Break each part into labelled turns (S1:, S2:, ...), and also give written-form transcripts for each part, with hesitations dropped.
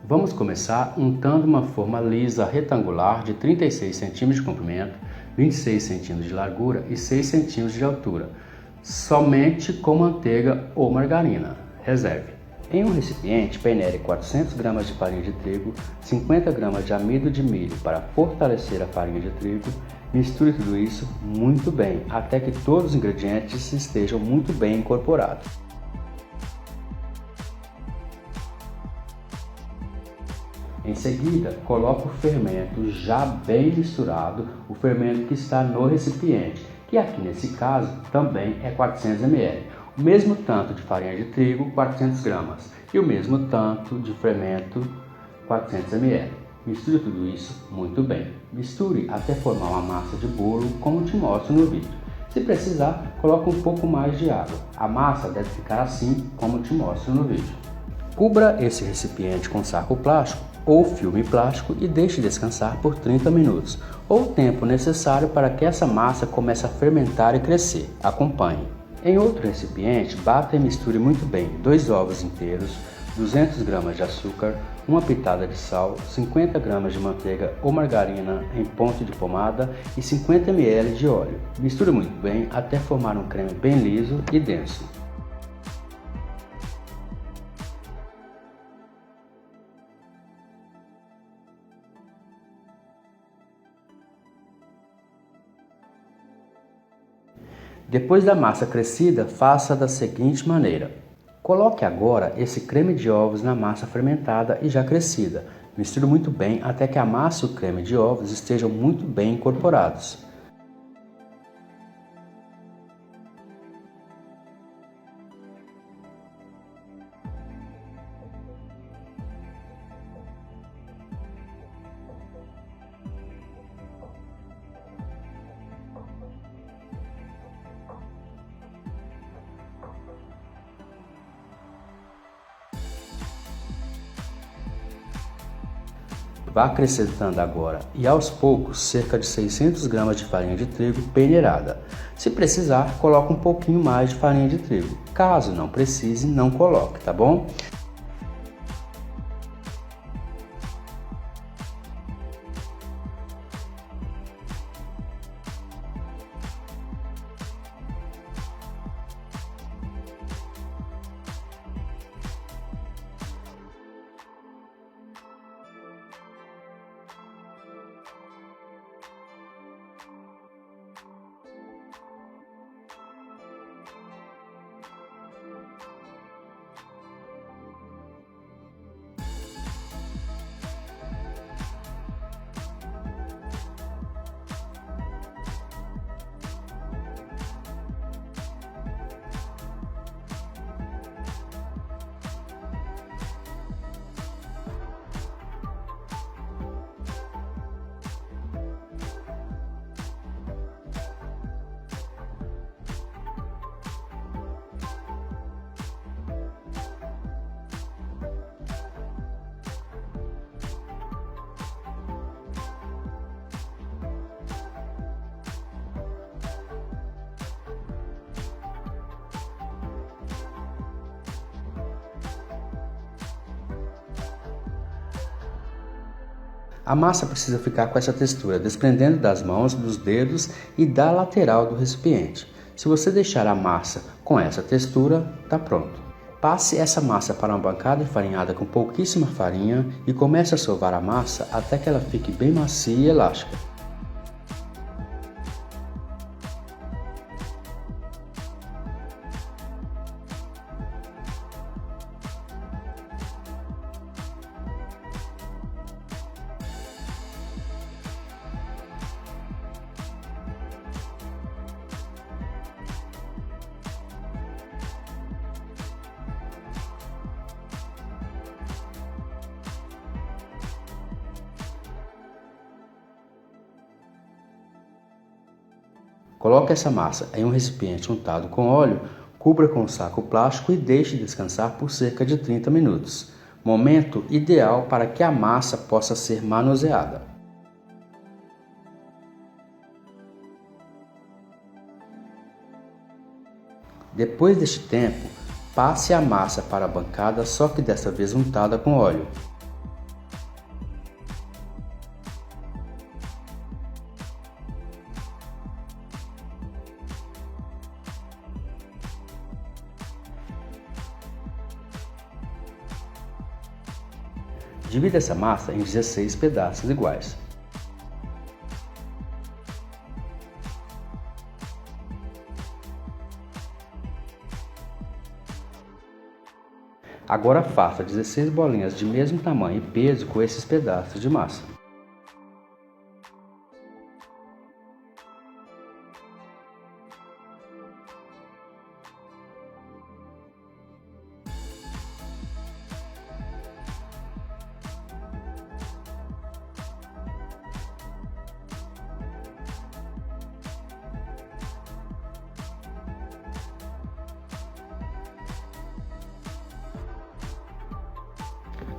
S1: Vamos começar untando uma forma lisa retangular de 36 cm de comprimento, 26 cm de largura e 6 cm de altura, somente com manteiga ou margarina. Reserve. Em um recipiente, peneire 400 gramas de farinha de trigo, 50 gramas de amido de milho para fortalecer a farinha de trigo. Misture tudo isso muito bem, até que todos os ingredientes estejam muito bem incorporados. Em seguida, coloque o fermento já bem misturado, o fermento que está no recipiente, que aqui nesse caso também é 400 ml. O mesmo tanto de farinha de trigo, 400 gramas, e o mesmo tanto de fermento, 400 ml. Misture tudo isso muito bem. Misture até formar uma massa de bolo, como te mostro no vídeo. Se precisar, coloque um pouco mais de água. A massa deve ficar assim, como te mostro no vídeo. Cubra esse recipiente com saco plástico ou filme plástico e deixe descansar por 30 minutos, ou o tempo necessário para que essa massa comece a fermentar e crescer. Acompanhe. Em outro recipiente, bata e misture muito bem 2 ovos inteiros, 200 gramas de açúcar, uma pitada de sal, 50 gramas de manteiga ou margarina em ponto de pomada e 50 ml de óleo. Misture muito bem até formar um creme bem liso e denso. Depois da massa crescida, faça da seguinte maneira. Coloque agora esse creme de ovos na massa fermentada e já crescida. Misture muito bem até que a massa e o creme de ovos estejam muito bem incorporados. Vá acrescentando agora e aos poucos cerca de 600 gramas de farinha de trigo peneirada. Se precisar, coloque um pouquinho mais de farinha de trigo. Caso não precise, não coloque, tá bom? A massa precisa ficar com essa textura, desprendendo das mãos, dos dedos e da lateral do recipiente. Se você deixar a massa com essa textura, está pronto. Passe essa massa para uma bancada enfarinhada com pouquíssima farinha e comece a sovar a massa até que ela fique bem macia e elástica. Coloque essa massa em um recipiente untado com óleo, cubra com um saco plástico e deixe descansar por cerca de 30 minutos. Momento ideal para que a massa possa ser manuseada. Depois deste tempo, passe a massa para a bancada, só que desta vez untada com óleo. Divida essa massa em 16 pedaços iguais. Agora faça 16 bolinhas de mesmo tamanho e peso com esses pedaços de massa.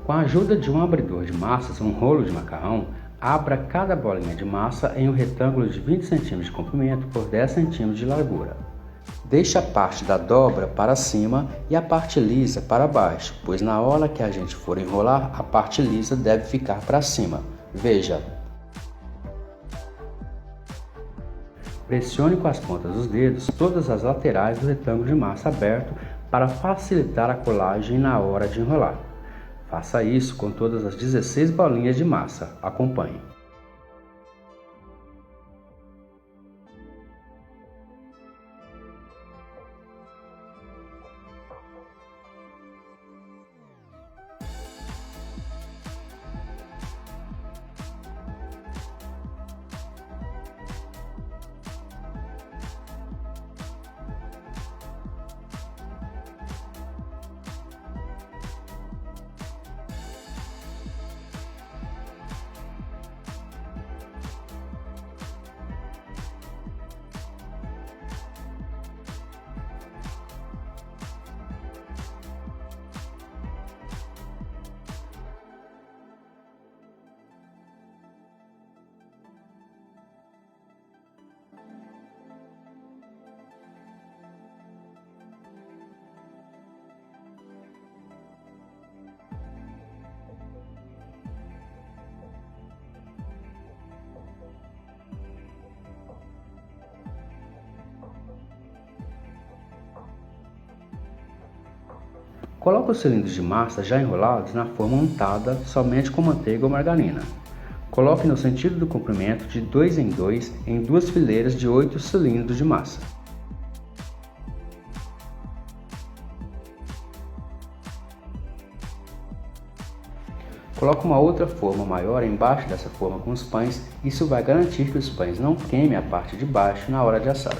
S1: Com a ajuda de um abridor de massas, um rolo de macarrão, abra cada bolinha de massa em um retângulo de 20 cm de comprimento por 10 cm de largura. Deixe a parte da dobra para cima e a parte lisa para baixo, pois na hora que a gente for enrolar, a parte lisa deve ficar para cima. Veja! Pressione com as pontas dos dedos todas as laterais do retângulo de massa aberto para facilitar a colagem na hora de enrolar. Faça isso com todas as 16 bolinhas de massa. Acompanhe. Coloque os cilindros de massa já enrolados na forma untada somente com manteiga ou margarina. Coloque no sentido do comprimento de 2 em 2 em duas fileiras de 8 cilindros de massa. Coloque uma outra forma maior embaixo dessa forma com os pães, isso vai garantir que os pães não queimem a parte de baixo na hora de assar.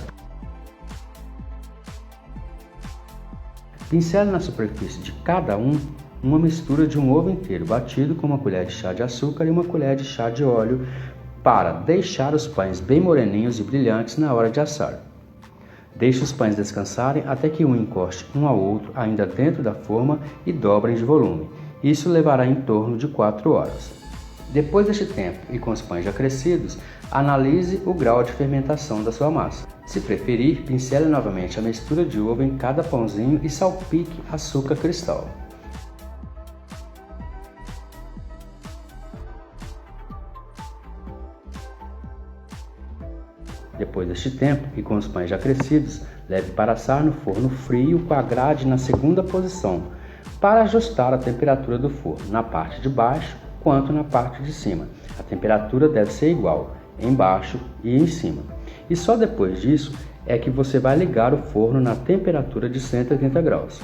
S1: Pincele na superfície de cada um uma mistura de um ovo inteiro batido com uma colher de chá de açúcar e uma colher de chá de óleo para deixar os pães bem moreninhos e brilhantes na hora de assar. Deixe os pães descansarem até que um encoste um ao outro ainda dentro da forma e dobrem de volume. Isso levará em torno de 4 horas. Depois deste tempo e com os pães já crescidos, analise o grau de fermentação da sua massa. Se preferir, pincele novamente a mistura de ovo em cada pãozinho e salpique açúcar cristal. Depois deste tempo e com os pães já crescidos, leve para assar no forno frio com a grade na segunda posição, para ajustar a temperatura do forno, na parte de baixo quanto na parte de cima. A temperatura deve ser igual, embaixo e em cima. E só depois disso é que você vai ligar o forno na temperatura de 180 graus.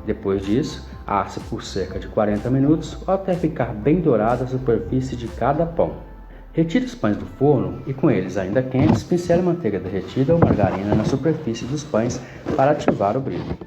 S1: Depois disso, asse por cerca de 40 minutos até ficar bem dourada a superfície de cada pão. Retire os pães do forno e com eles ainda quentes, pincele manteiga derretida ou margarina na superfície dos pães para ativar o brilho.